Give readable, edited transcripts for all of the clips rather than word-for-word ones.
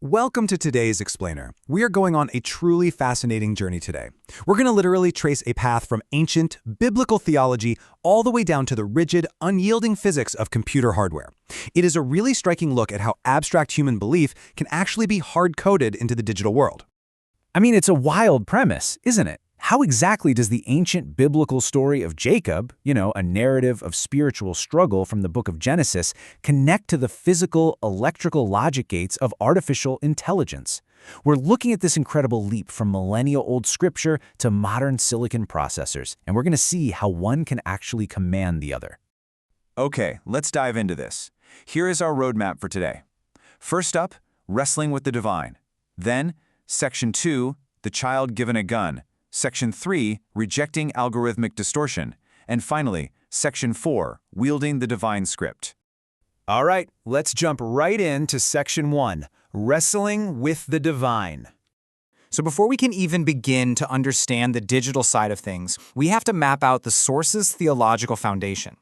Welcome to today's Explainer. We are going on a truly fascinating journey today. We're going to literally trace a path from ancient, biblical theology all the way down to the rigid, unyielding physics of computer hardware. It is a really striking look at how abstract human belief can actually be hard-coded into the digital world. I mean, it's a wild premise, isn't it? How exactly does the ancient biblical story of Jacob, a narrative of spiritual struggle from the book of Genesis, connect to the physical, electrical logic gates of artificial intelligence? We're looking at this incredible leap from millennia-old scripture to modern silicon processors, and we're going to see how one can actually command the other. Okay, let's dive into this. Here is our roadmap for today. First up, wrestling with the divine. Then, Section 2, the child given a gun. Section 3, rejecting algorithmic distortion. And finally, Section 4, wielding the divine script. All right, let's jump right into Section 1, wrestling with the divine. So before we can even begin to understand the digital side of things, we have to map out the source's theological foundation.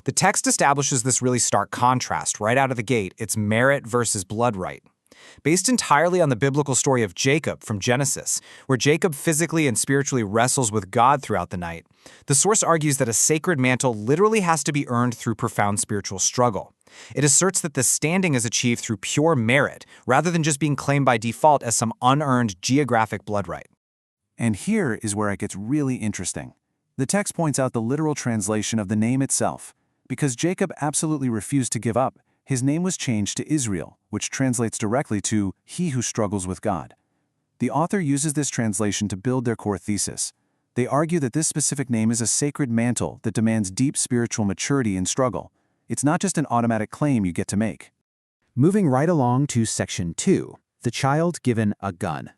The text establishes this really stark contrast right out of the gate. It's merit versus birthright. Based entirely on the biblical story of Jacob from Genesis, where Jacob physically and spiritually wrestles with God throughout the night, the source argues that a sacred mantle literally has to be earned through profound spiritual struggle. It asserts that the standing is achieved through pure merit, rather than just being claimed by default as some unearned geographic birthright. And here is where it gets really interesting. The text points out the literal translation of the name itself. Because Jacob absolutely refused to give up, his name was changed to Israel, which translates directly to "he who struggles with God." The author uses this translation to build their core thesis. They argue that this specific name is a sacred mantle that demands deep spiritual maturity and struggle. It's not just an automatic claim you get to make. Moving right along to Section 2, the child given a gun.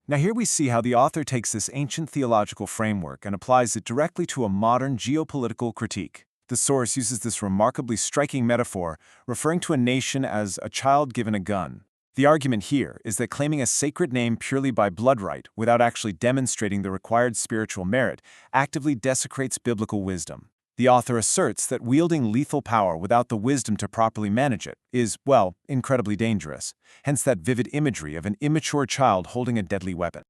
Now here we see how the author takes this ancient theological framework and applies it directly to a modern geopolitical critique. The source uses this remarkably striking metaphor, referring to a nation as a child given a gun. The argument here is that claiming a sacred name purely by birthright, without actually demonstrating the required spiritual merit, actively desecrates biblical wisdom. The author asserts that wielding lethal power without the wisdom to properly manage it is, well, incredibly dangerous. Hence that vivid imagery of an immature child holding a deadly weapon.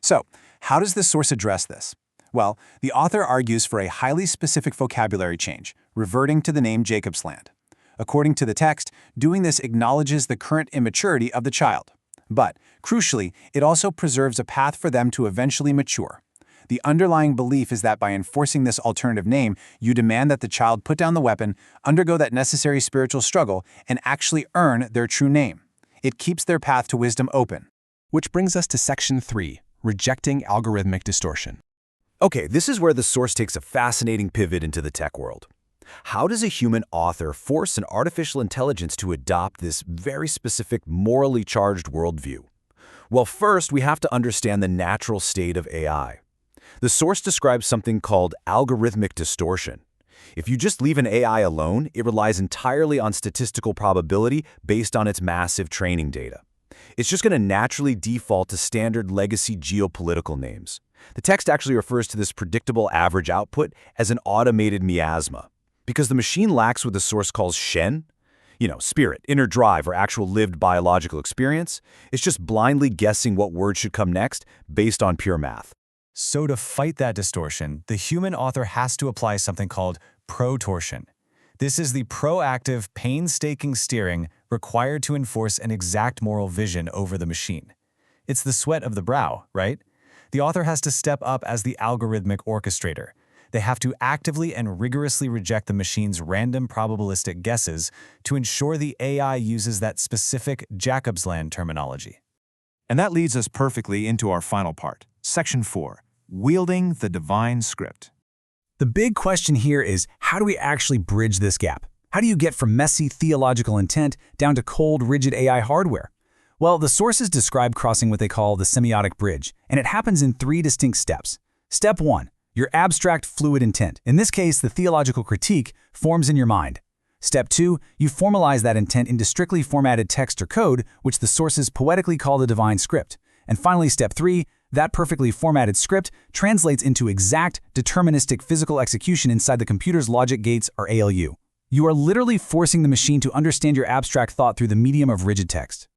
So, how does this source address this? Well, the author argues for a highly specific vocabulary change, reverting to the name Jacobsland. According to the text, doing this acknowledges the current immaturity of the child. But, crucially, it also preserves a path for them to eventually mature. The underlying belief is that by enforcing this alternative name, you demand that the child put down the weapon, undergo that necessary spiritual struggle, and actually earn their true name. It keeps their path to wisdom open. Which brings us to Section 3, rejecting algorithmic distortion. Okay, this is where the source takes a fascinating pivot into the tech world. How does a human author force an artificial intelligence to adopt this very specific, morally charged worldview? Well, first, we have to understand the natural state of AI. The source describes something called algorithmic distortion. If you just leave an AI alone, it relies entirely on statistical probability based on its massive training data. It's just going to naturally default to standard legacy geopolitical names. The text actually refers to this predictable average output as an automated miasma. Because the machine lacks what the source calls Shen, spirit, inner drive, or actual lived biological experience, it's just blindly guessing what word should come next based on pure math. So to fight that distortion, the human author has to apply something called protortion. This is the proactive, painstaking steering required to enforce an exact moral vision over the machine. It's the sweat of the brow, right? The author has to step up as the algorithmic orchestrator. They have to actively and rigorously reject the machine's random probabilistic guesses to ensure the AI uses that specific Jacobsland terminology. And that leads us perfectly into our final part, Section 4, wielding the divine script. The big question here is, how do we actually bridge this gap? How do you get from messy theological intent down to cold, rigid AI hardware? Well, the sources describe crossing what they call the semiotic bridge, and it happens in 3 distinct steps. Step 1, your abstract fluid intent. In this case, the theological critique forms in your mind. Step 2, you formalize that intent into strictly formatted text or code, which the sources poetically call the divine script. And finally, Step 3, that perfectly formatted script translates into exact, deterministic physical execution inside the computer's logic gates, or ALU. You are literally forcing the machine to understand your abstract thought through the medium of rigid text.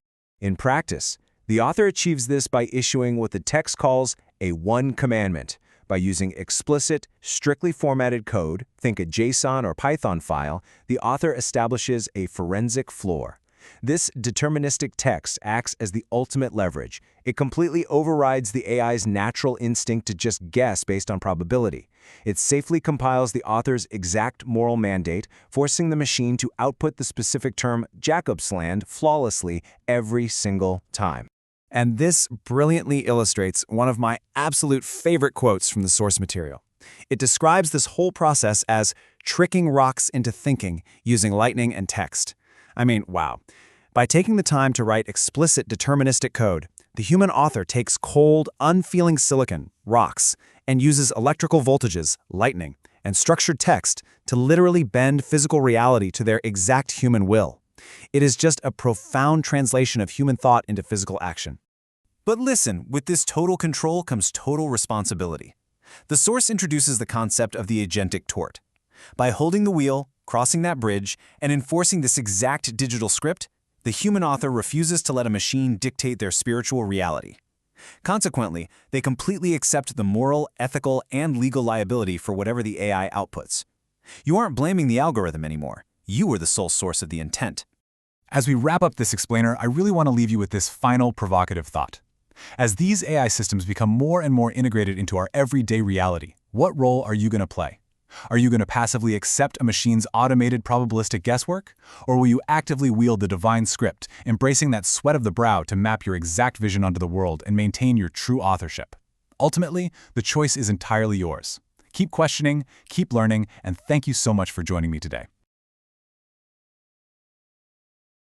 In practice, the author achieves this by issuing what the text calls a one commandment. By using explicit, strictly formatted code, think a JSON or Python file, the author establishes a forensic floor. This deterministic text acts as the ultimate leverage. It completely overrides the AI's natural instinct to just guess based on probability. It safely compiles the author's exact moral mandate, forcing the machine to output the specific term Jacobsland flawlessly every single time. And this brilliantly illustrates one of my absolute favorite quotes from the source material. It describes this whole process as tricking rocks into thinking using lightning and text. I mean, wow. By taking the time to write explicit deterministic code, the human author takes cold, unfeeling silicon, rocks, and uses electrical voltages, lightning, and structured text to literally bend physical reality to their exact human will. It is just a profound translation of human thought into physical action. But listen, with this total control comes total responsibility. The source introduces the concept of the agentic tort. By holding the wheel, crossing that bridge, and enforcing this exact digital script, the human author refuses to let a machine dictate their spiritual reality. Consequently, they completely accept the moral, ethical, and legal liability for whatever the AI outputs. You aren't blaming the algorithm anymore. You are the sole source of the intent. As we wrap up this explainer, I really want to leave you with this final provocative thought. As these AI systems become more and more integrated into our everyday reality, what role are you going to play? Are you going to passively accept a machine's automated probabilistic guesswork? Or will you actively wield the divine script, embracing that sweat of the brow to map your exact vision onto the world and maintain your true authorship? Ultimately, the choice is entirely yours. Keep questioning, keep learning, and thank you so much for joining me today.